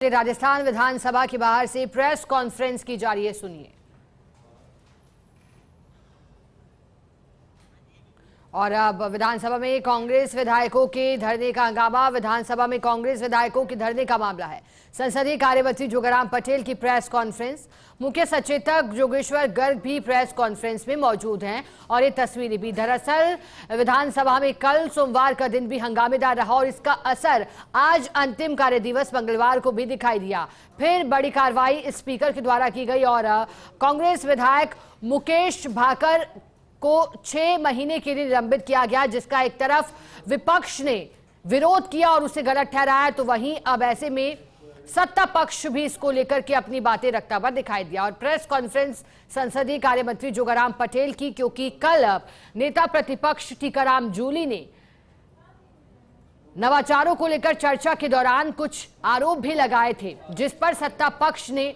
राजस्थान विधानसभा के बाहर से प्रेस कॉन्फ्रेंस की जा रही है, सुनिए। और अब विधानसभा में कांग्रेस विधायकों के धरने का हंगामा। विधानसभा में कांग्रेस विधायकों के धरने का मामला है। संसदीय कार्यमंत्री जोगाराम पटेल की प्रेस कॉन्फ्रेंस, मुख्य सचेतक जोगेश्वर गर्ग भी प्रेस कॉन्फ्रेंस में मौजूद हैं और ये तस्वीरें भी। दरअसल विधानसभा में कल सोमवार का दिन भी हंगामेदार रहा और इसका असर आज अंतिम कार्य दिवस मंगलवार को भी दिखाई दिया। फिर बड़ी कार्रवाई स्पीकर के द्वारा की गई और कांग्रेस विधायक मुकेश भाकर को 6 महीने के लिए निलंबित किया गया, जिसका एक तरफ विपक्ष ने विरोध किया और उसे गलत ठहराया, तो वहीं अब ऐसे में सत्ता पक्ष भी इसको लेकर के अपनी बातें रखता हुआ दिखाई दिया। और प्रेस कॉन्फ्रेंस संसदीय कार्य मंत्री जोगाराम पटेल की, क्योंकि कल अब नेता प्रतिपक्ष टीकाराम जूली ने नवाचारों को लेकर चर्चा के दौरान कुछ आरोप भी लगाए थे, जिस पर सत्ता पक्ष ने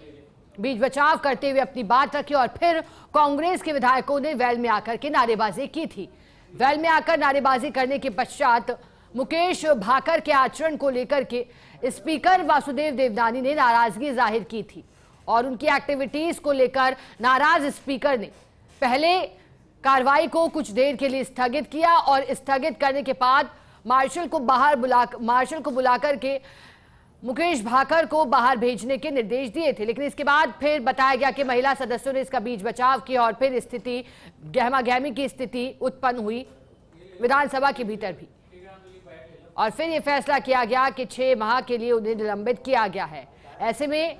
बीच बचाव करते हुए अपनी बात रखी और फिर कांग्रेस के विधायकों ने वेल में आकर के नारेबाजी की थी। वेल में आकर नारेबाजी करने के पश्चात मुकेश भाकर के आचरण को लेकर के स्पीकर वासुदेव देवनानी ने नाराजगी जाहिर की थी और उनकी एक्टिविटीज को लेकर नाराज स्पीकर ने पहले कार्रवाई को कुछ देर के लिए स्थगित किया और स्थगित करने के बाद मार्शल को बुलाकर के मुकेश भाकर को बाहर भेजने के निर्देश दिए थे। लेकिन इसके बाद फिर बताया गया कि महिला सदस्यों ने इसका बीच बचाव किया और फिर स्थिति गहमा-गहमी की स्थिति उत्पन्न हुई विधानसभा के भीतर भी, और फिर यह फैसला किया गया कि 6 माह के लिए उन्हें निलंबित किया गया है। ऐसे में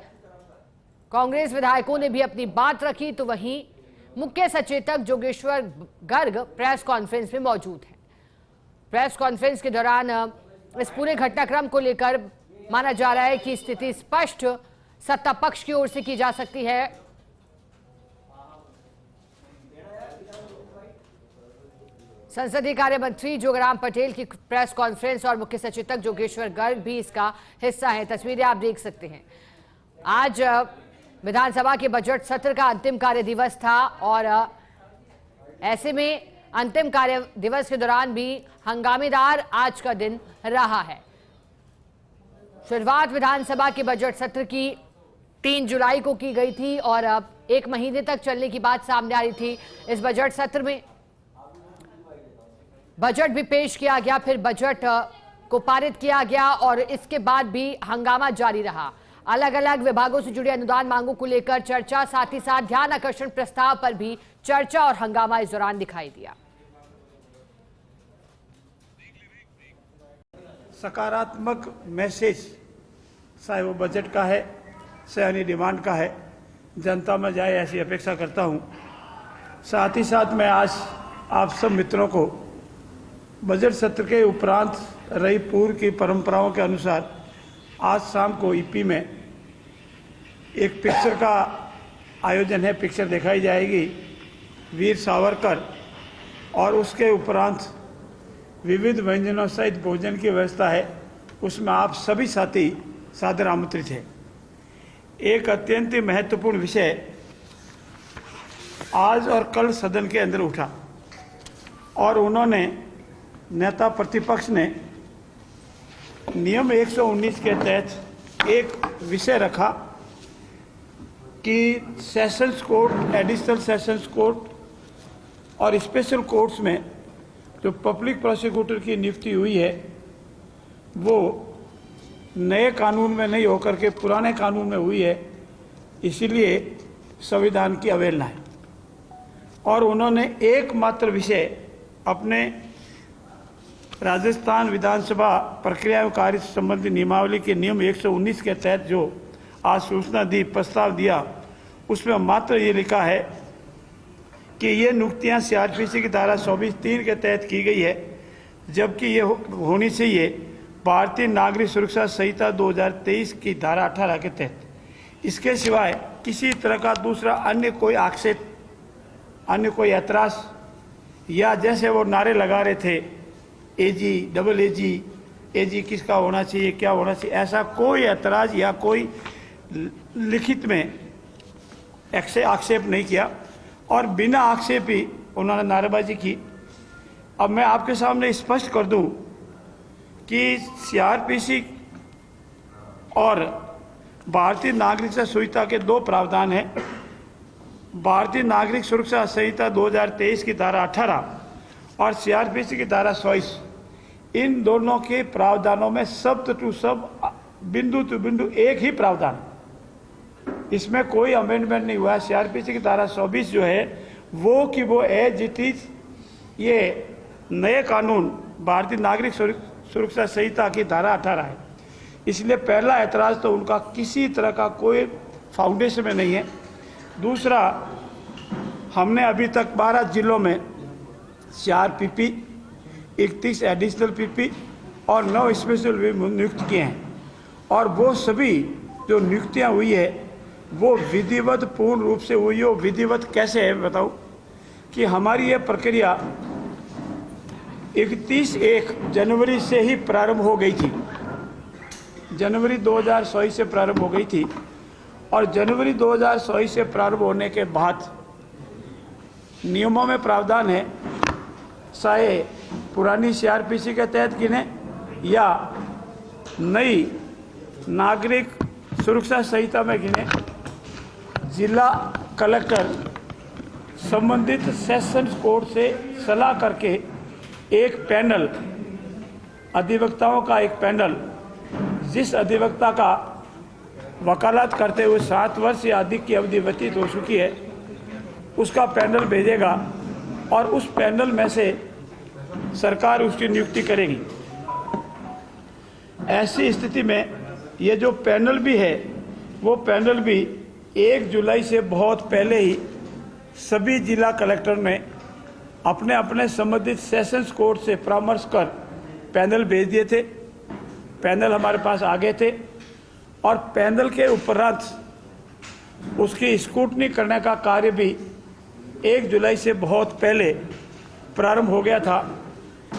कांग्रेस विधायकों ने भी अपनी बात रखी, तो वहीं मुख्य सचेतक जोगेश्वर गर्ग प्रेस कॉन्फ्रेंस में मौजूद है। प्रेस कॉन्फ्रेंस के दौरान इस पूरे घटनाक्रम को लेकर माना जा रहा है कि स्थिति स्पष्ट सत्ता पक्ष की ओर से की जा सकती है। संसदीय कार्य मंत्री जोगाराम पटेल की प्रेस कॉन्फ्रेंस और मुख्य सचेतक जोगेश्वर गर्ग भी इसका हिस्सा है। तस्वीरें आप देख सकते हैं। आज विधानसभा के बजट सत्र का अंतिम कार्य दिवस था और ऐसे में अंतिम कार्य दिवस के दौरान भी हंगामेदार आज का दिन रहा है। शुरुआत विधानसभा के बजट सत्र की 3 जुलाई को की गई थी और अब 1 महीने तक चलने की बात सामने आ रही थी। इस बजट सत्र में बजट भी पेश किया गया, फिर बजट को पारित किया गया और इसके बाद भी हंगामा जारी रहा। अलग अलग विभागों से जुड़ी अनुदान मांगों को लेकर चर्चा, साथ ही साथ ध्यान आकर्षण प्रस्ताव पर भी चर्चा और हंगामा इस दौरान दिखाई दिया। सकारात्मक मैसेज चाहे वो बजट का है, चाहे डिमांड का है, जनता में जाए ऐसी अपेक्षा करता हूं। साथ ही साथ मैं आज आप सब मित्रों को बजट सत्र के उपरांत रही पूर्व की परंपराओं के अनुसार आज शाम को ईपी में एक पिक्चर का आयोजन है। पिक्चर दिखाई जाएगी वीर सावरकर और उसके उपरांत विविध व्यंजनों सहित भोजन की व्यवस्था है। उसमें आप सभी साथी सादर आमंत्रित हैं। एक अत्यंत महत्वपूर्ण विषय आज और कल सदन के अंदर उठा और उन्होंने नेता प्रतिपक्ष ने नियम 119 के तहत एक विषय रखा कि sessions court, additional sessions court और स्पेशल कोर्ट्स में जो पब्लिक प्रोसिक्यूटर की नियुक्ति हुई है वो नए कानून में नहीं होकर के पुराने कानून में हुई है, इसीलिए संविधान की अवहेलना है। और उन्होंने एकमात्र विषय अपने राजस्थान विधानसभा प्रक्रिया एवं कार्य संबंधी नियमावली के नियम 119 के तहत जो आज सूचना दी, प्रस्ताव दिया, उसमें मात्र ये लिखा है कि ये नियुक्तियां सीआरपीसी की धारा 24(3) के तहत की गई है, जबकि ये होनी चाहिए भारतीय नागरिक सुरक्षा संहिता 2023 की धारा 18 के तहत। इसके सिवाय किसी तरह का दूसरा अन्य कोई आक्षेप, अन्य कोई ऐतराज या जैसे वो नारे लगा रहे थे एजी, डबल एजी, एजी किसका होना चाहिए, क्या होना चाहिए, ऐसा कोई ऐतराज या कोई लिखित में आक्षेप नहीं किया और बिना आक्षेप ही उन्होंने नारेबाजी की। अब मैं आपके सामने स्पष्ट कर दूं कि सीआरपीसी और भारतीय नागरिकता संहिता के दो प्रावधान हैं। भारतीय नागरिक सुरक्षा संहिता 2023 की धारा 18 और सीआरपीसी की धारा 24, इन दोनों के प्रावधानों में शब्द टू शब्द, बिंदु टू बिंदु एक ही प्रावधान, इसमें कोई अमेंडमेंट नहीं हुआ है। सीआरपीसी की धारा 24 जो है वो एज इट इज ये नए कानून भारतीय नागरिक सुरक्षा संहिता की धारा 18 है। इसलिए पहला ऐतराज तो उनका किसी तरह का कोई फाउंडेशन में नहीं है। दूसरा, हमने अभी तक 12 जिलों में 4 पीपी, 31 एडिशनल पीपी और 9 स्पेशल नियुक्त किए हैं, और वो सभी जो नियुक्तियां हुई है वो विधिवत पूर्ण रूप से हुई हो। विधिवत कैसे है बताऊं कि हमारी ये प्रक्रिया 31 जनवरी से ही प्रारंभ हो गई थी। जनवरी 2024 से प्रारंभ हो गई थी, और जनवरी 2024 से प्रारंभ होने के बाद नियमों में प्रावधान है, चाहे पुरानी सीआरपीसी के तहत गिने या नई नागरिक सुरक्षा संहिता में गिने, जिला कलेक्टर संबंधित सेशंस कोर्ट से सलाह करके एक पैनल, अधिवक्ताओं का एक पैनल, जिस अधिवक्ता का वकालत करते हुए 7 वर्ष या अधिक की अवधि व्यतीत हो चुकी है, उसका पैनल भेजेगा और उस पैनल में से सरकार उसकी नियुक्ति करेगी। ऐसी स्थिति में ये जो पैनल भी है वो पैनल भी 1 जुलाई से बहुत पहले ही सभी जिला कलेक्टर ने अपने अपने संबंधित सेशंस कोर्ट से परामर्श कर पैनल भेज दिए थे। पैनल हमारे पास आ गए थे, और पैनल के उपरांत उसकी स्क्रूटनी करने का कार्य भी 1 जुलाई से बहुत पहले प्रारंभ हो गया था,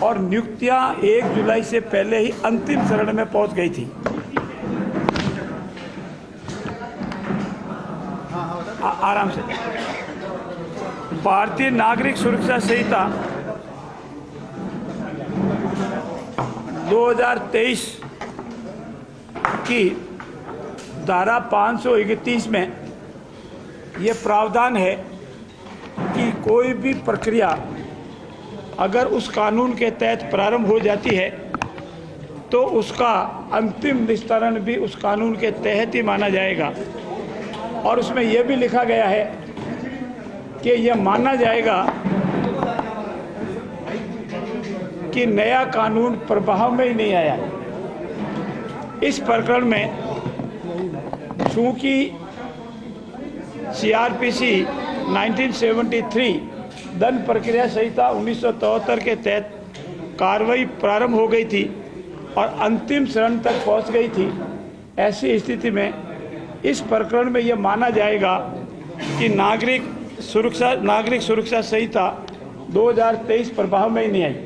और नियुक्तियां 1 जुलाई से पहले ही अंतिम चरण में पहुंच गई थी। आराम से। भारतीय नागरिक सुरक्षा संहिता 2023 की धारा 531 में ये प्रावधान है कि कोई भी प्रक्रिया अगर उस कानून के तहत प्रारंभ हो जाती है तो उसका अंतिम निस्तारण भी उस कानून के तहत ही माना जाएगा। और उसमें यह भी लिखा गया है कि यह माना जाएगा कि नया कानून प्रभाव में ही नहीं आया। इस प्रकरण में चूंकि सीआरपीसी 1973 दंड प्रक्रिया संहिता 1973 के तहत कार्रवाई प्रारंभ हो गई थी और अंतिम चरण तक पहुंच गई थी, ऐसी स्थिति में इस प्रकरण में यह माना जाएगा कि नागरिक सुरक्षा संहिता 2023 प्रभाव में ही नहीं आई।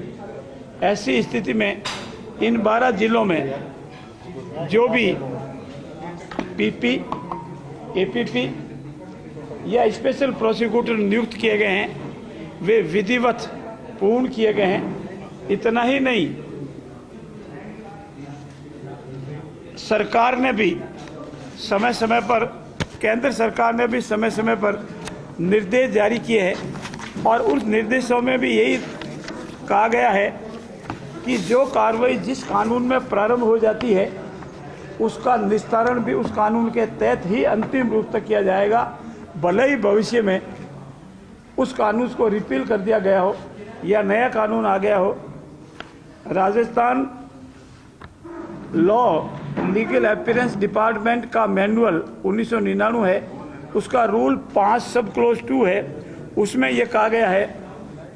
ऐसी स्थिति में इन 12 जिलों में जो भी पीपी, एपीपी या स्पेशल प्रोसिक्यूटर नियुक्त किए गए हैं वे विधिवत पूर्ण किए गए हैं। इतना ही नहीं, सरकार ने भी समय समय पर, केंद्र सरकार ने भी समय समय पर निर्देश जारी किए हैं, और उस निर्देशों में भी यही कहा गया है कि जो कार्रवाई जिस कानून में प्रारंभ हो जाती है उसका निस्तारण भी उस कानून के तहत ही अंतिम रूप तक किया जाएगा, भले ही भविष्य में उस कानून को रिपील कर दिया गया हो या नया कानून आ गया हो। Rajasthan law legal appearance department का मैनुअल 1999 है, उसका रूल 5 सब क्लोज 2 है। उसमें यह कहा गया है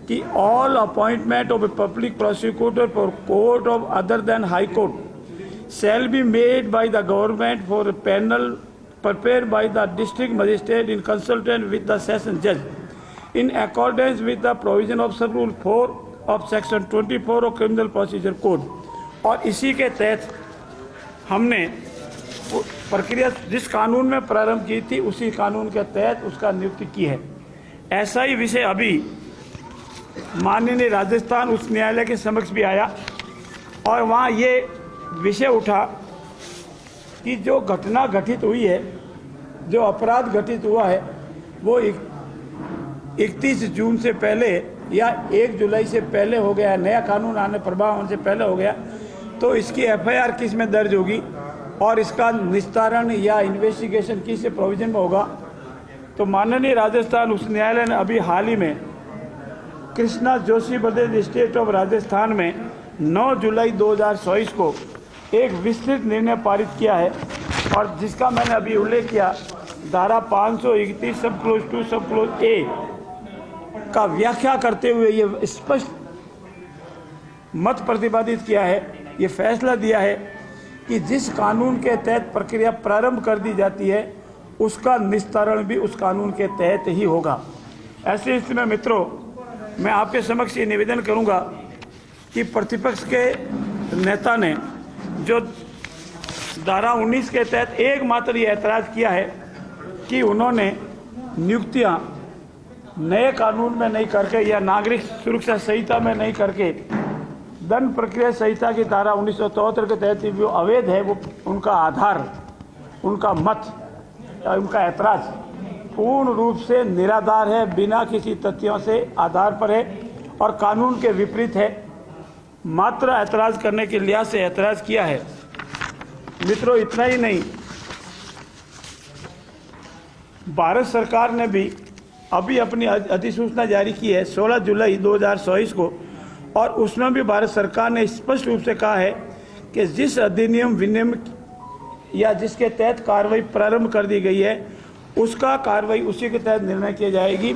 कि all appointment of a public prosecutor for court of other than high court shall be made by the government for a panel prepared by the district magistrate in consultation with the session judge in accordance with the provision of sub rule 4 of section 24 of criminal procedure code। और इसी के तहत हमने प्रक्रिया जिस कानून में प्रारंभ की थी उसी कानून के तहत उसका नियुक्ति की है। ऐसा ही विषय अभी माननीय राजस्थान उच्च न्यायालय के समक्ष भी आया, और वहाँ ये विषय उठा कि जो घटना घटित हुई है, जो अपराध घटित हुआ है, वो 31 जून से पहले या 1 जुलाई से पहले हो गया, नया कानून आने प्रभाव होने से पहले हो गया, तो इसकी FIR किस में दर्ज होगी और इसका निस्तारण या इन्वेस्टिगेशन किस प्रोविजन में होगा। तो माननीय राजस्थान उच्च न्यायालय ने अभी हाल ही में Krishna Joshi brothers state of Rajasthan में 9 जुलाई 2024 को एक विस्तृत निर्णय पारित किया है, और जिसका मैंने अभी उल्लेख किया, धारा 531 सब क्लोज 2 सब क्लोज ए का व्याख्या करते हुए ये स्पष्ट मत प्रतिपादित किया है, ये फैसला दिया है कि जिस कानून के तहत प्रक्रिया प्रारंभ कर दी जाती है उसका निस्तारण भी उस कानून के तहत ही होगा। ऐसी स्थिति में मित्रों, मैं आपके समक्ष ये निवेदन करूंगा कि प्रतिपक्ष के नेता ने जो धारा 19 के तहत एकमात्र ये ऐतराज किया है कि उन्होंने नियुक्तियां नए कानून में नहीं करके या नागरिक सुरक्षा संहिता में नहीं करके दंड प्रक्रिया संहिता की धारा 1973 के तहत जो अवैध है, वो उनका आधार, उनका मत या उनका ऐतराज पूर्ण रूप से निराधार है, बिना किसी तथ्यों से आधार पर है और कानून के विपरीत है। मात्र ऐतराज करने के लिहाज से ऐतराज किया है। मित्रों, इतना ही नहीं, भारत सरकार ने भी अभी अपनी अधिसूचना जारी की है 16 जुलाई 2024 को, और उसमें भी भारत सरकार ने स्पष्ट रूप से कहा है कि जिस अधिनियम विनियम या जिसके तहत कार्रवाई प्रारंभ कर दी गई है उसका कार्रवाई उसी के तहत निर्णय की जाएगी।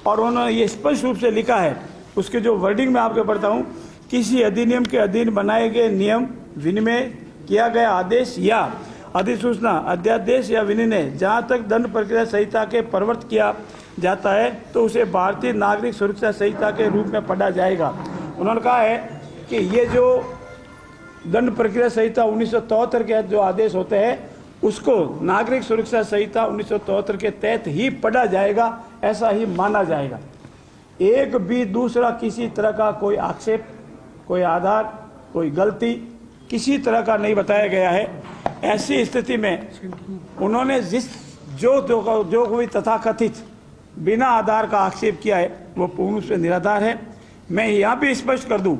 और उन्होंने ये स्पष्ट रूप से लिखा है, उसके जो वर्डिंग मैं आपको पढ़ता हूँ, किसी अधिनियम के अधीन बनाए गए नियम, विनिमय किया गया आदेश या अधिसूचना, अध्यादेश या विनिमय जहाँ तक दंड प्रक्रिया संहिता के प्रवर्त किया जाता है तो उसे भारतीय नागरिक सुरक्षा संहिता के रूप में पढ़ा जाएगा। उन्होंने कहा है कि ये जो दंड प्रक्रिया संहिता 1973 के जो आदेश होते हैं उसको नागरिक सुरक्षा संहिता 1973 के तहत ही पढ़ा जाएगा, ऐसा ही माना जाएगा। एक भी दूसरा किसी तरह का कोई आक्षेप, कोई आधार, कोई गलती किसी तरह का नहीं बताया गया है। ऐसी स्थिति में उन्होंने जो कोई तथाकथित बिना आधार का आक्षेप किया है वो पूर्ण रूप से निराधार है। मैं यहाँ भी स्पष्ट कर दूं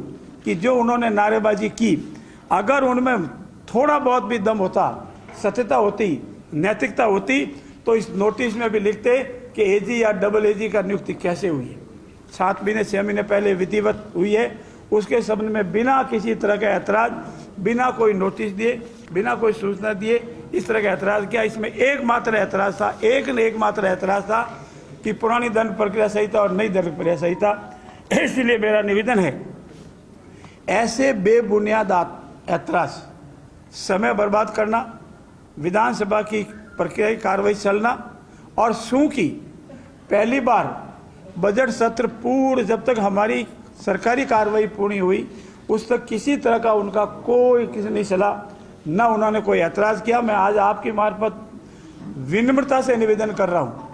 कि जो उन्होंने नारेबाजी की, अगर उनमें थोड़ा बहुत भी दम होता, सत्यता होती, नैतिकता होती, तो इस नोटिस में भी लिखते कि एजी या डबल एजी का नियुक्ति कैसे हुई है। 7 महीने 6 महीने पहले विधिवत हुई है, उसके संबंध में बिना किसी तरह का ऐतराज, बिना कोई नोटिस दिए, बिना कोई सूचना दिए इस तरह का ऐतराज किया। इसमें एकमात्र ऐतराज था, एकमात्र ऐतराज था कि पुरानी दंड प्रक्रिया संहिता और नई दंड प्रक्रिया संहिता। इसलिए मेरा निवेदन है, ऐसे बेबुनियाद ऐतराज, समय बर्बाद करना, विधानसभा की प्रक्रिया की कार्रवाई चलना, और चूंकि पहली बार बजट सत्र पूर्ण जब तक हमारी सरकारी कार्रवाई पूरी हुई उस तक किसी तरह का उनका कोई किसी नहीं चला, न उन्होंने कोई ऐतराज किया। मैं आज आपकी मार्फत विनम्रता से निवेदन कर रहा हूं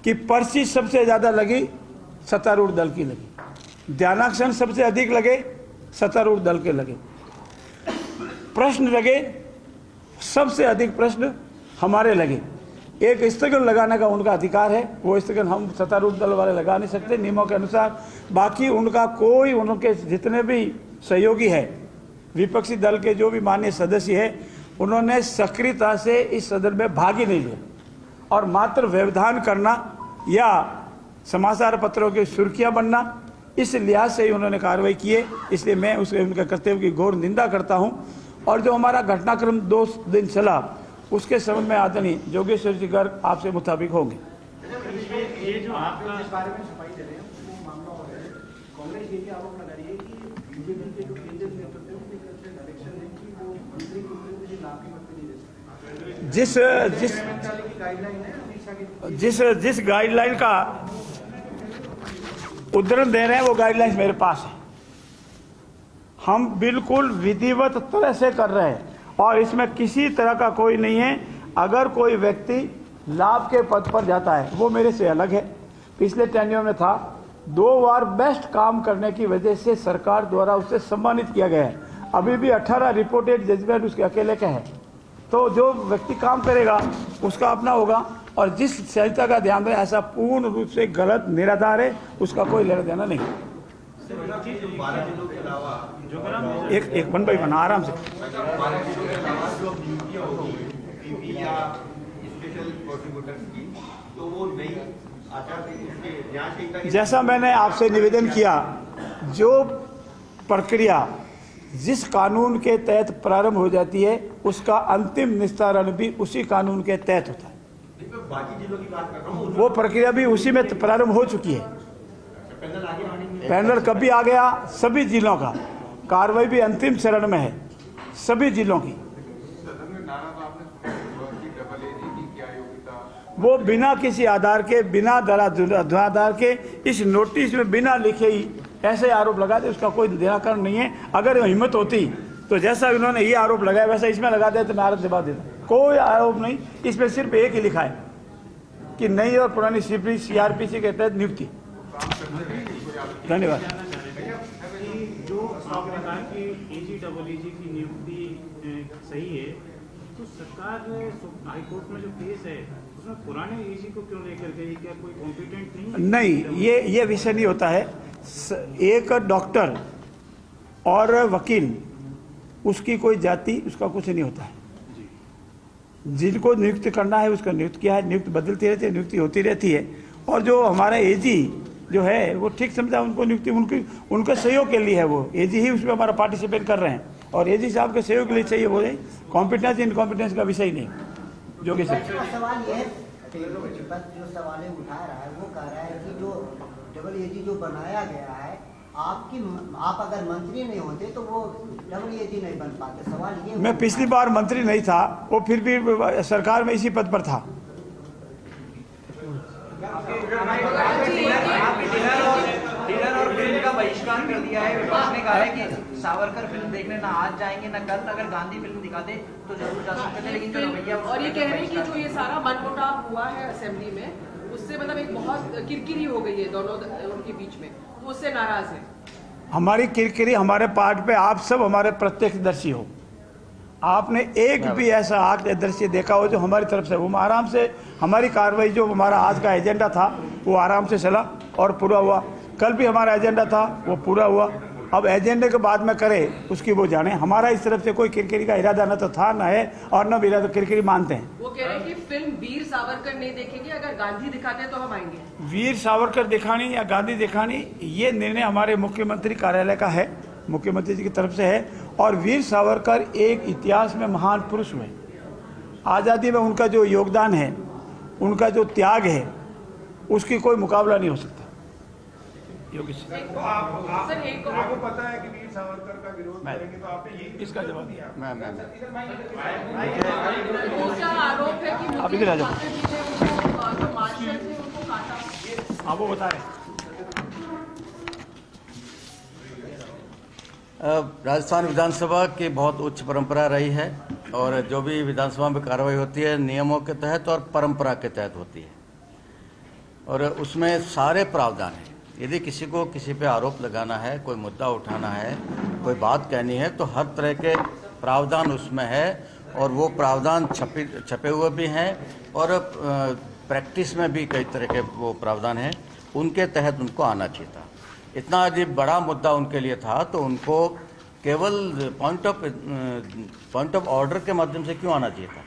कि पर्ची सबसे ज़्यादा लगी सत्तारूढ़ दल की लगी, ध्यानाकर्षण सबसे अधिक लगे सत्तारूढ़ दल के लगे, प्रश्न लगे सबसे अधिक प्रश्न हमारे लगे। एक स्थगन लगाने का उनका अधिकार है, वो स्थगन हम सत्तारूढ़ दल वाले लगा नहीं सकते नियमों के अनुसार। बाकी उनका कोई, उनके जितने भी सहयोगी है, विपक्षी दल के जो भी माननीय सदस्य है, उन्होंने सक्रियता से इस सदन में भाग ही नहीं लिया और मात्र व्यवधान करना या समाचार पत्रों की सुर्खियां बनना, इस लिहाज से ही उन्होंने कार्रवाई की है। इसलिए मैं उनके कर्तव्य की घोर निंदा करता हूं। और जो हमारा घटनाक्रम 2 दिन चला उसके संबंध में आदरणीय योगेश्वर जी गर्ग आपसे मुताबिक होंगे। ये जो आप इस बारे में सफाई दे रहे हैं वो मामला हो रहा है, कांग्रेस ये आरोप लगा रही है कि बीजेपी के जो केंद्रीय नेतृत्व है उनकी तरफ से डायरेक्शन है कि वो मंत्री को किसी लाभ की मत नहीं दे सकते। जिस गाइडलाइन का उद्धरण दे रहे हैं वो गाइडलाइंस मेरे पास है, हम बिल्कुल विधिवत तरह से कर रहे हैं और इसमें किसी तरह का कोई नहीं है। अगर कोई व्यक्ति लाभ के पद पर जाता है वो मेरे से अलग है, पिछले टेन्योर में था, 2 बार बेस्ट काम करने की वजह से सरकार द्वारा उसे सम्मानित किया गया है। अभी भी 18 रिपोर्टेड जजमेंट उसके अकेले के हैं। तो जो व्यक्ति काम करेगा उसका अपना होगा, और जिस संहिता का ध्यान रहे ऐसा पूर्ण रूप से गलत निराधार है, उसका कोई लेना देना नहीं। एक बन भाई बना आराम से। जैसा मैंने आपसे निवेदन किया, जो प्रक्रिया जिस कानून के तहत प्रारंभ हो जाती है उसका अंतिम निस्तारण भी उसी कानून के तहत होता है। बाकी जिलों की बात कर रहा हूं, वो प्रक्रिया भी उसी में प्रारंभ हो चुकी है। पैनल कभी आ गया, सभी जिलों का कार्रवाई भी अंतिम चरण में है, सभी जिलों की। वो बिना किसी आधार के, बिना धराधार के, इस नोटिस में बिना लिखे ही ऐसे आरोप लगा दे, उसका कोई निराकरण नहीं है। अगर हिम्मत होती तो जैसा उन्होंने ये आरोप लगाया वैसा इसमें लगा देते, मैं आरोप जवाब देता। कोई आरोप नहीं, इसमें सिर्फ एक ही लिखा है कि नई और पुरानी सीआरपीसी के तहत नियुक्ति। धन्यवाद। जो आपने कहा कि एजी की नियुक्ति सही है, तो सरकार हाईकोर्ट में जो केस है उसमें पुराने एजी को क्यों लेकर गई? क्या कोई कॉम्पिटेंट नहीं, ये विषय नहीं होता है। एक डॉक्टर और वकील, उसकी कोई जाति, उसका कुछ नहीं होता है। जिनको नियुक्त करना है उसका नियुक्त किया है, नियुक्त बदलती रहती है, नियुक्ति होती रहती है। और जो हमारा एजी जो है वो ठीक समझा, उनको नियुक्ति उनके सहयोग के लिए है, वो एजी ही उसमें हमारा पार्टिसिपेट कर रहे हैं, और एजी साहब के सहयोग के लिए चाहिए वो कॉम्पिटेंस इनकॉम्पिटेंस का विषय नहीं। जो कि सवाल ये है, जो सवाल उठा रहा है वो कह रहा है कि जो डबल एजी जो बनाया गया है, आप अगर मंत्री नहीं होते तो वो डबल एजी नहीं बन पाते। सवाल ये, मैं पिछली बार मंत्री नहीं था, वो फिर भी सरकार में इसी पद पर था। डिनर और फिल्म का बहिष्कार कर दिया है। विपक्ष ने कहा है कि सावरकर फिल्म देखने ना आज जाएंगे ना कल, अगर गांधी फिल्म दिखा दे तो जरूर जा सकते थे, लेकिन जो रवैया, और ये कह रहे हैं कि जो ये सारा मनमुटाव हुआ है असेंबली में, उससे मतलब एक बहुत किरकिरी हो गई है दोनों उनके बीच में, तो उससे नाराज है। हमारी किरकिरी हमारे पार्ट पे आप सब हमारे प्रत्यक्षदर्शी हो। आपने एक भी ऐसा आंख दृश्य देखा हो जो हमारी तरफ से, वो आराम से हमारी कार्रवाई, जो हमारा आज का एजेंडा था वो आराम से चला और पूरा हुआ। कल भी हमारा एजेंडा था, वो पूरा हुआ। अब एजेंडे के बाद में करें उसकी वो जाने। हमारा इस तरफ से कोई किरकिरी का इरादा न तो था, न है, और न भी इरादा किरकिरी मानते हैं। वो कह रहे हैं कि फिल्म वीर सावरकर नहीं देखेंगे, अगर गांधी दिखाते हैं तो हम आएंगे। वीर सावरकर दिखानी या गांधी दिखानी, ये निर्णय हमारे मुख्यमंत्री कार्यालय का है, मुख्यमंत्री जी की तरफ से है। और वीर सावरकर एक इतिहास में महान पुरुष हुए। आज़ादी में उनका जो योगदान है, उनका जो त्याग है, उसकी कोई मुकाबला नहीं हो सकता। आपको पता है कि वीर सावरकर का विरोध करेंगे, तो आपने ये इसका जवाब दिया। दूसरा आरोप है कि आप इधर आ जाओ। जो मार्शल थे उनको काटा। आप वो बता रहे। राजस्थान विधानसभा की बहुत उच्च परंपरा रही है, और जो भी विधानसभा में कार्रवाई होती है नियमों के तहत और परंपरा के तहत होती है, और उसमें सारे प्रावधान हैं। यदि किसी को किसी पे आरोप लगाना है, कोई मुद्दा उठाना है, कोई बात कहनी है, तो हर तरह के प्रावधान उसमें है, और वो प्रावधान छपे हुए भी हैं, और प्रैक्टिस में भी कई तरह के वो प्रावधान हैं, उनके तहत उनको आना चाहिए था। इतना यदि बड़ा मुद्दा उनके लिए था तो उनको केवल पॉइंट ऑफ ऑर्डर के माध्यम से क्यों आना चाहिए था?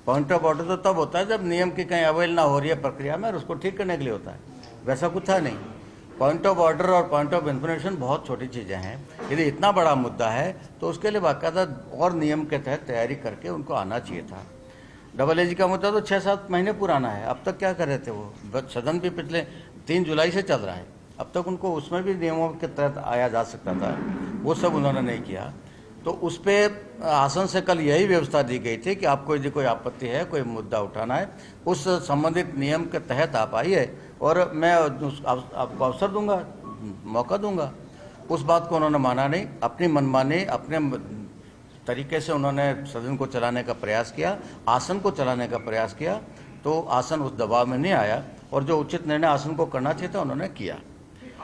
पॉइंट ऑफ ऑर्डर तो तब होता है जब नियम की कहीं अवहेलना हो रही है प्रक्रिया में, और उसको ठीक करने के लिए होता है। वैसा कुछ था नहीं। पॉइंट ऑफ ऑर्डर और पॉइंट ऑफ इन्फॉर्मेशन बहुत छोटी चीज़ें हैं। यदि इतना बड़ा मुद्दा है तो उसके लिए बाकायदा और नियम के तहत तैयारी करके उनको आना चाहिए था। डबल एजी का मुद्दा तो 6-7 महीने पुराना है। अब तक क्या कर रहे थे वो? सदन भी पिछले 3 जुलाई से चल रहा है। अब तक उनको उसमें भी नियमों के तहत आया जा सकता था, वो सब उन्होंने नहीं किया। तो उस पर आसन से कल यही व्यवस्था दी गई थी कि आपको यदि कोई आपत्ति है, कोई मुद्दा उठाना है, उस संबंधित नियम के तहत आप आइए, और मैं आपको अवसर दूंगा, मौका दूंगा। उस बात को उन्होंने माना नहीं। अपनी मनमानी, अपने तरीके से उन्होंने सदन को चलाने का प्रयास किया, आसन को चलाने का प्रयास किया, तो आसन उस दबाव में नहीं आया, और जो उचित निर्णय आसन को करना चाहिए था उन्होंने किया।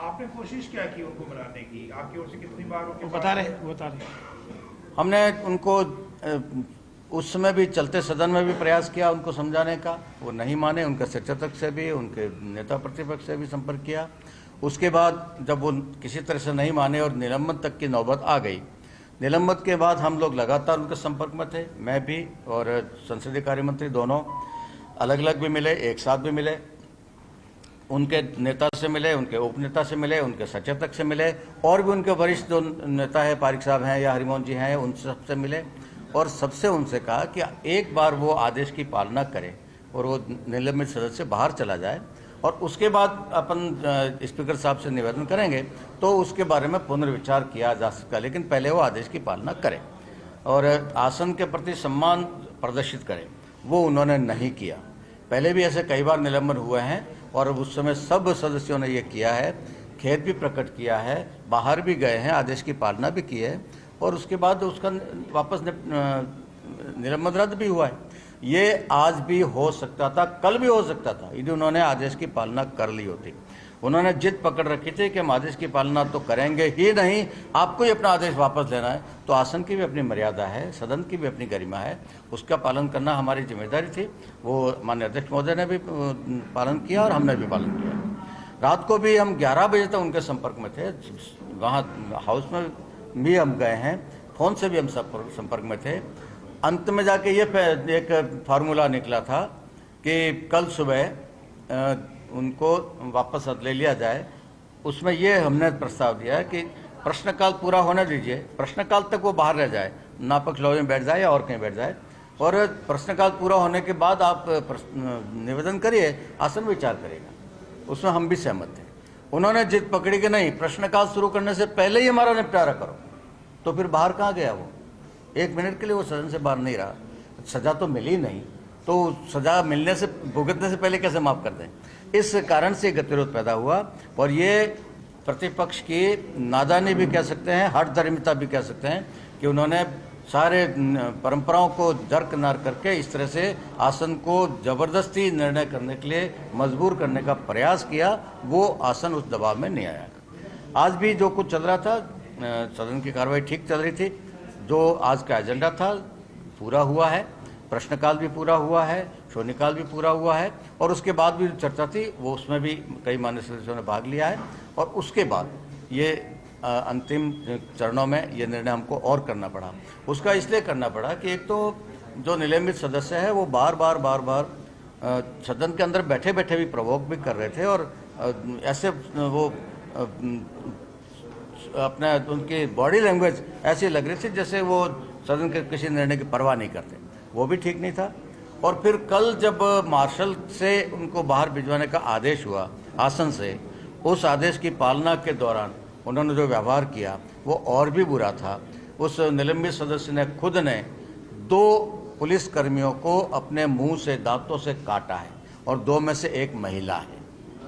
आपने कोशिश क्या की उनको मनाने की? आपकी ओर से कितनी बार बता रहे। हमने उनको उस समय भी चलते सदन में भी प्रयास किया उनको समझाने का, वो नहीं माने। उनके सचेतक से भी, उनके नेता प्रतिपक्ष से भी संपर्क किया। उसके बाद जब वो किसी तरह से नहीं माने और निलंबन तक की नौबत आ गई, निलंबन के बाद हम लोग लगातार उनके संपर्क में थे, मैं भी और संसदीय कार्य मंत्री दोनों अलग अलग भी मिले, एक साथ भी मिले, उनके नेता से मिले, उनके उपनेता से मिले, उनके सचेतक से मिले, और भी उनके वरिष्ठ जो नेता है, पारिक साहब हैं या हरिमोहन जी हैं, उन सबसे मिले और सबसे उनसे कहा कि एक बार वो आदेश की पालना करे और वो निलंबित सदस्य बाहर चला जाए, और उसके बाद अपन स्पीकर साहब से निवेदन करेंगे तो उसके बारे में पुनर्विचार किया जा सकता है, लेकिन पहले वो आदेश की पालना करें और आसन के प्रति सम्मान प्रदर्शित करें। वो उन्होंने नहीं किया। पहले भी ऐसे कई बार निलंबन हुए हैं और उस समय सब सदस्यों ने ये किया है, खेद भी प्रकट किया है, बाहर भी गए हैं, आदेश की पालना भी की है और उसके बाद उसका वापस निलंबन रद्द भी हुआ है। ये आज भी हो सकता था, कल भी हो सकता था, यदि उन्होंने आदेश की पालना कर ली होती। उन्होंने जिद पकड़ रखी थी कि हम आदेश की पालना तो करेंगे ही नहीं, आपको ही अपना आदेश वापस लेना है। तो आसन की भी अपनी मर्यादा है, सदन की भी अपनी गरिमा है, उसका पालन करना हमारी जिम्मेदारी थी। वो माननीय अध्यक्ष महोदय ने भी पालन किया और हमने भी पालन किया। रात को भी हम 11 बजे तक उनके संपर्क में थे, वहाँ हाउस में भी हम गए हैं, फ़ोन से भी हम संपर्क में थे। अंत में जाके ये एक फार्मूला निकला था कि कल सुबह उनको वापस ले लिया जाए। उसमें ये हमने प्रस्ताव दिया है कि प्रश्नकाल पूरा होने दीजिए, प्रश्नकाल तक वो बाहर रह जाए, नापक्ष लॉबी में बैठ जाए या और कहीं बैठ जाए, और प्रश्नकाल पूरा होने के बाद आप निवेदन करिए, आसन विचार करेगा। उसमें हम भी सहमत थे। उन्होंने जिद पकड़ी कि नहीं, प्रश्नकाल शुरू करने से पहले ही हमारा निपटारा करो। तो फिर बाहर कहाँ गया वो? 1 मिनट के लिए वो सदन से बाहर नहीं रहा। सजा तो मिली नहीं, तो सजा मिलने से, भुगतने से पहले कैसे माफ़ कर दें? इस कारण से गतिरोध पैदा हुआ और ये प्रतिपक्ष की नादानी भी कह सकते हैं, हठधर्मिता भी कह सकते हैं कि उन्होंने सारे परंपराओं को दरकिनार करके इस तरह से आसन को जबरदस्ती निर्णय करने के लिए मजबूर करने का प्रयास किया। वो आसन उस दबाव में नहीं आया। आज भी जो कुछ चल रहा था, सदन की कार्रवाई ठीक चल रही थी। जो आज का एजेंडा था पूरा हुआ है, प्रश्नकाल भी पूरा हुआ है, शून्यकाल भी पूरा हुआ है, और उसके बाद भी चर्चा थी, वो उसमें भी कई मान्य सदस्यों ने भाग लिया है। और उसके बाद ये अंतिम चरणों में ये निर्णय हमको और करना पड़ा। उसका इसलिए करना पड़ा कि एक तो जो निलंबित सदस्य है वो बार बार सदन के अंदर बैठे बैठे भी प्रवोक भी कर रहे थे और ऐसे वो अपना उनकी बॉडी लैंग्वेज ऐसी लग रही थी जैसे वो सदन के किसी निर्णय की परवाह नहीं करते। वो भी ठीक नहीं था। और फिर कल जब मार्शल से उनको बाहर भिजवाने का आदेश हुआ आसन से, उस आदेश की पालना के दौरान उन्होंने जो व्यवहार किया वो और भी बुरा था। उस निलंबित सदस्य ने खुद ने 2 पुलिसकर्मियों को अपने मुंह से, दांतों से काटा है और 2 में से 1 महिला है।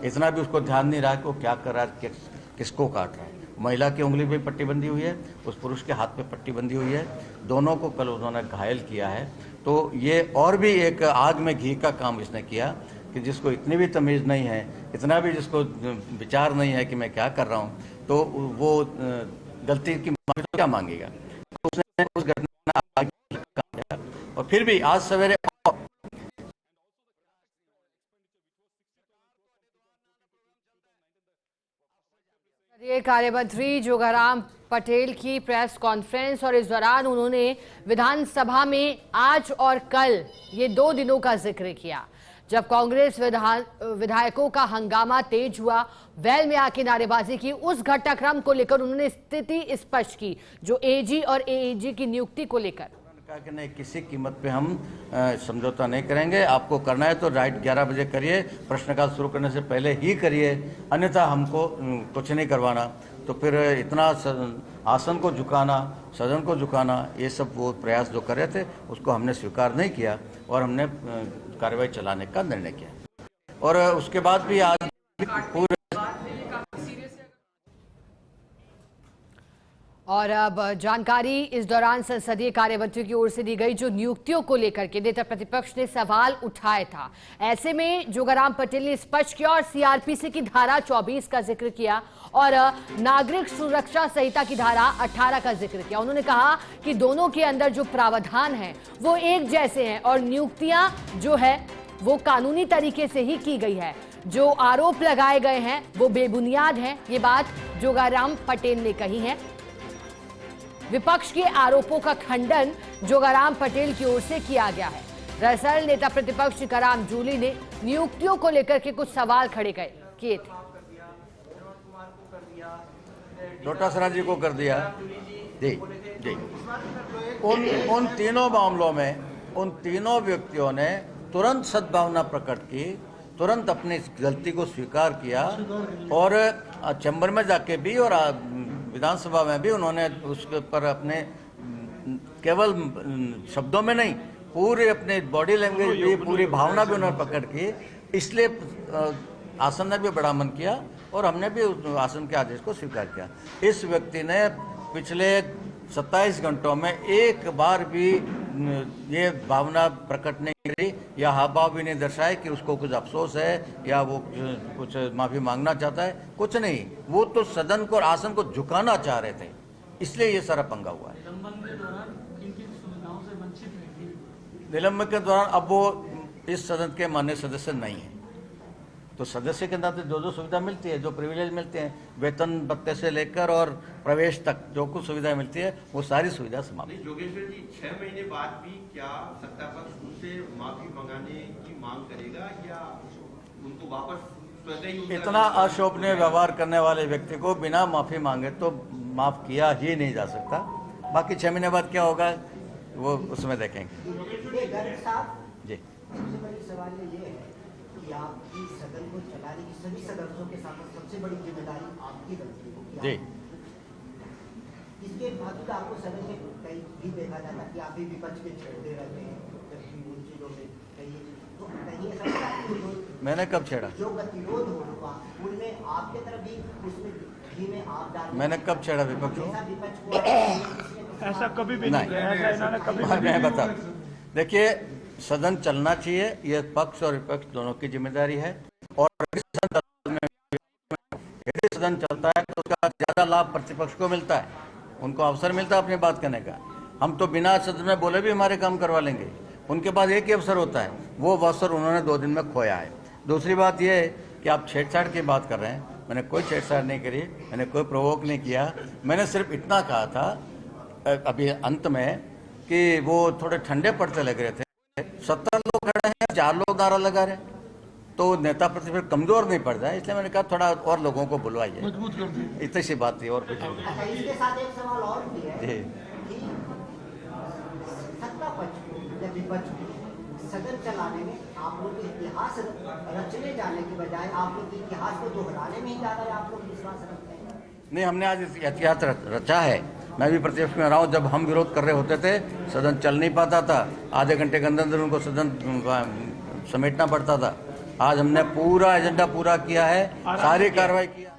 इतना भी उसको ध्यान नहीं रहा कि वो क्या कर रहा है, किसको काट रहा है। महिला की उंगली पे पट्टी बंधी हुई है, उस पुरुष के हाथ पे पट्टी बंधी हुई है। दोनों को कल उन्होंने घायल किया है। तो ये और भी एक आग में घी का काम इसने किया कि जिसको इतनी भी तमीज़ नहीं है, इतना भी जिसको विचार नहीं है कि मैं क्या कर रहा हूँ, तो वो गलती की माफी क्या मांगेगा। तो उसने उस घटना में आग में काम किया। और फिर भी आज सवेरे कार्य मंत्री जोगाराम पटेल की प्रेस कॉन्फ्रेंस, और इस दौरान उन्होंने विधानसभा में आज और कल ये 2 दिनों का जिक्र किया जब कांग्रेस विधायकों का हंगामा तेज हुआ, वेल में आके नारेबाजी की। उस घटनाक्रम को लेकर उन्होंने स्थिति स्पष्ट की जो एजी और एएजी की नियुक्ति को लेकर। कहा कि नहीं, किसी कीमत पे हम समझौता नहीं करेंगे। आपको करना है तो राइट 11 बजे करिए, प्रश्नकाल शुरू करने से पहले ही करिए, अन्यथा हमको कुछ नहीं करवाना। तो फिर इतना आसन को झुकाना, सदन को झुकाना, ये सब वो प्रयास जो कर रहे थे उसको हमने स्वीकार नहीं किया और हमने कार्रवाई चलाने का निर्णय किया। और उसके बाद भी आज पूरे और अब जानकारी इस दौरान संसदीय कार्यमंत्री की ओर से दी गई, जो नियुक्तियों को लेकर के नेता प्रतिपक्ष ने सवाल उठाया था। ऐसे में जोगाराम पटेल ने स्पष्ट किया और सीआरपीसी की धारा 24 का जिक्र किया और नागरिक सुरक्षा संहिता की धारा 18 का जिक्र किया। उन्होंने कहा कि दोनों के अंदर जो प्रावधान है वो एक जैसे हैं और नियुक्तियां जो है वो कानूनी तरीके से ही की गई है। जो आरोप लगाए गए हैं वो बेबुनियाद हैं, ये बात जोगाराम पटेल ने कही है। विपक्ष के आरोपों का खंडन जोगाराम पटेल की ओर से किया गया है। दरअसल नेता प्रतिपक्ष टीकाराम जूली ने नियुक्तियों को लेकर के कुछ सवाल खड़े किए थे। डोटासरा जी को कर दिया जी जी। उन तीनों मामलों में उन तीनों व्यक्तियों ने तुरंत सद्भावना प्रकट की, तुरंत अपनी गलती को स्वीकार किया और चैम्बर में जाके भी और विधानसभा में भी उन्होंने उसके पर अपने केवल शब्दों में नहीं, पूरे अपने बॉडी लैंग्वेज भी, पूरी भावना भी उन्होंने प्रकट की। इसलिए आसन ने भी बड़ा मन किया और हमने भी उस आसन के आदेश को स्वीकार किया। इस व्यक्ति ने पिछले 27 घंटों में एक बार भी ये भावना प्रकट नहीं करी या हाव भाव भी नहीं दर्शाए कि उसको कुछ अफसोस है या वो कुछ माफी मांगना चाहता है, कुछ नहीं। वो तो सदन को और आसन को झुकाना चाह रहे थे, इसलिए ये सारा पंगा हुआ है। निलंबन के दौरान अब वो इस सदन के माननीय सदस्य नहीं है, तो सदस्य के नाते जो सुविधा मिलती है, जो प्रिविलेज मिलते हैं, वेतन भत्ते से लेकर और प्रवेश तक जो कुछ सुविधा मिलती है, वो सारी सुविधा समाप्त। जोगेश्वर जी, 6 महीने बाद भी क्या सत्तापक्ष उनसे माफी मंगाने की मांग करेगा या उनको वापस स्वतः ही? इतना अशोभनीय व्यवहार करने वाले व्यक्ति को बिना माफी मांगे तो माफ किया ही नहीं जा सकता। बाकी 6 महीने बाद क्या होगा वो उसमें देखेंगे जी। सबसे बड़ी सवाल ये है कि आपकी सदन को चलाने की सभी सदस्यों के साथ सबसे बड़ी जिम्मेदारी आपकी बनती है जी। इसके बावजूद आपको सदन में कहीं भी देखा जाता कि आप भी विपक्ष के छेड़ते रहते हैं, जबकि उन चीजों में कहीं ऐसा होता है कि मैंने कब छेड़ा? जो गतिरोध हुआ उनमें आपके तरफ भी उसमें घी में आप डाल। मैंने कब छेड़ा विपक्ष को? विपक्ष को ऐसा कभी भी नहीं किया, ऐसा इन्होंने कभी भी मैं बता, देखिए सदन चलना चाहिए, यह पक्ष और विपक्ष दोनों की जिम्मेदारी है। और यदि सदन चलता है तो उसका ज्यादा लाभ प्रतिपक्ष को मिलता है, उनको अवसर मिलता है अपनी बात करने का। हम तो बिना सदन में बोले भी हमारे काम करवा लेंगे, उनके पास एक ही अवसर होता है, वो अवसर उन्होंने 2 दिन में खोया है। दूसरी बात यह है कि आप छेड़छाड़ की बात कर रहे हैं, मैंने कोई छेड़छाड़ नहीं करी, मैंने कोई प्रोवोक नहीं किया। मैंने सिर्फ इतना कहा था अभी अंत में कि वो थोड़े ठंडे पड़ते लग रहे थे। 70 लोग खड़े हैं, 4 लोग नारा लगा रहे हैं, तो नेता प्रतिपक्ष कमजोर नहीं पड़ जाए, इसलिए मैंने कहा थोड़ा और लोगों को बुलवाइए, इतनी सी बात थी और कुछ नहीं। अच्छा, इसके साथ एक सवाल और भी है जी। कि सत्ता पक्ष को या विपक्ष को सदन चलाने में आप लोग इतिहास रचने जाने की बजाय आप लोग इतिहास को दोहराने में ही ज्यादा आप लोग विश्वास रखते हैं। नहीं, हमने आज इतिहास रचा है। मैं भी प्रतिपक्ष में रहा हूँ, जब हम विरोध कर रहे होते थे सदन चल नहीं पाता था, आधे घंटे के अंदर उनको सदन समेटना पड़ता था। आज हमने पूरा एजेंडा पूरा किया है, सारी कार्रवाई किया।